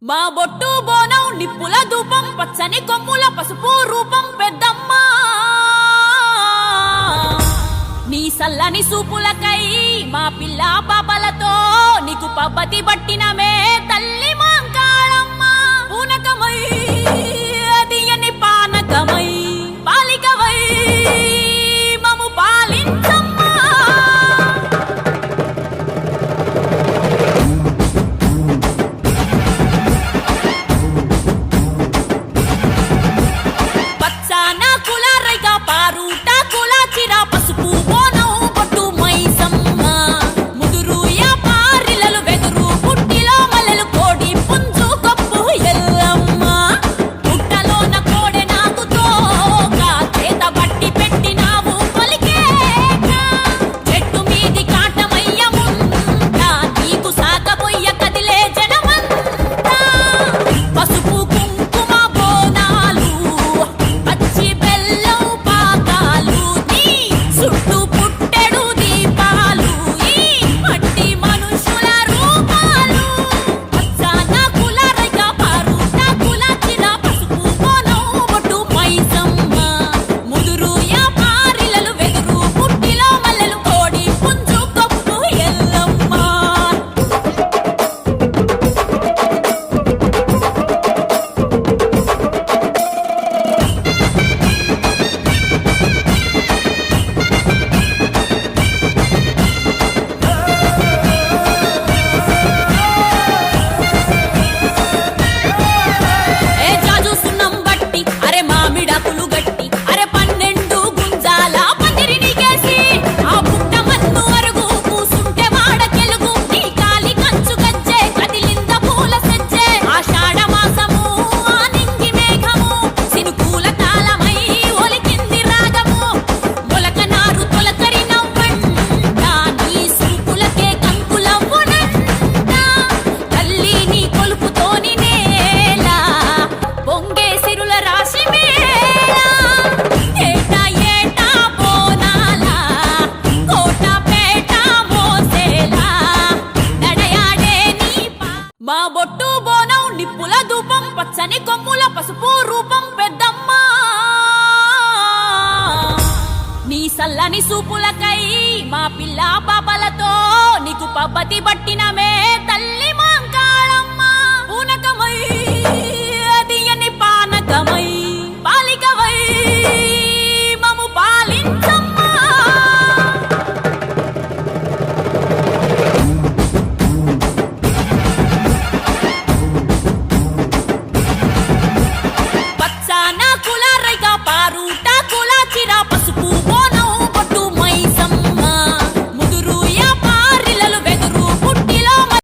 మా బొట్టు బోనం నిప్పుల ధూపం పచ్చని కొమ్ముల పసుపు రూపం పెద్దమ్మ నీ సల్లని సూపులకై మా పిల్ల పాపలతో నీకు పబ్బతి పట్టినమే తల్లి మాంకాళమ్మ పూనకమై అదియని పానకమై పాలికవై మము పాలించమ్మ పచ్చాన కులారైగా పారుట కులాచిరా పసుపు బోనం బొట్టు మైసమ్మ ముదురు పారిలలు వెదురు పుట్టిలో మల్లెలు కోడి పుంజు కప్పు ఎల్లమ్మ పుట్టలోన కోడె నాకుతో చేత బట్టి పెట్టినావు పలికేక చెట్టు మీది కాటమయ్యముందా నీకు సాగబోయ్య కదిలే జనమంతా పసుపు కుంకుమ బోనాలు పచ్చి బెల్లం పాకాలు నీ చుట్టూ పుట్టెడు దీపాలు ఈ మట్టి మనుషుల రూపాలు పచ్చాన కులారైగా పారుట కులాచిన పసుపు బోనం బొట్టు మైసమ్మ ముదురు పారిలలు వెదురు పుట్టిలో మల్లెలు కోడి పుంజు కప్పు ఎల్లమ్మ ఏ జాజు సున్నం బట్టి అరే మామిడాకులు గట్టి అరే 12 గుంజాల పందిరిని కేసి ఆ పుట్ట మన్ను అరుగు కూసుంటే వాడకెలుగు నీ కాలి కంచు గజ్జే కదిలింద పూల సజ్జే ఆషాఢ మాసము ఆ నింగి మేఘము సినుకూల కాలమై ఒలికింది రాగము మొలక నారు తొలకరి నవ్వంట నీ సూపులకే కంకులవ్వునంట తల్లి నీ కొలుపుతోని నేల పొంగే సిరుల రాశి మేళ ఏటా ఏటా బోనాల కోట పేట మోసేలా నడయాడే నీ మా బొట్టు బోనం నిప్పుల ధూపం పచ్చని కొమ్ముల పసుపు రూపం పెద్దమ్మ నీ సల్లని సూపులకై మా పిల్ల పాపలతో నీకు పబ్బతి పట్టినమే తల్లి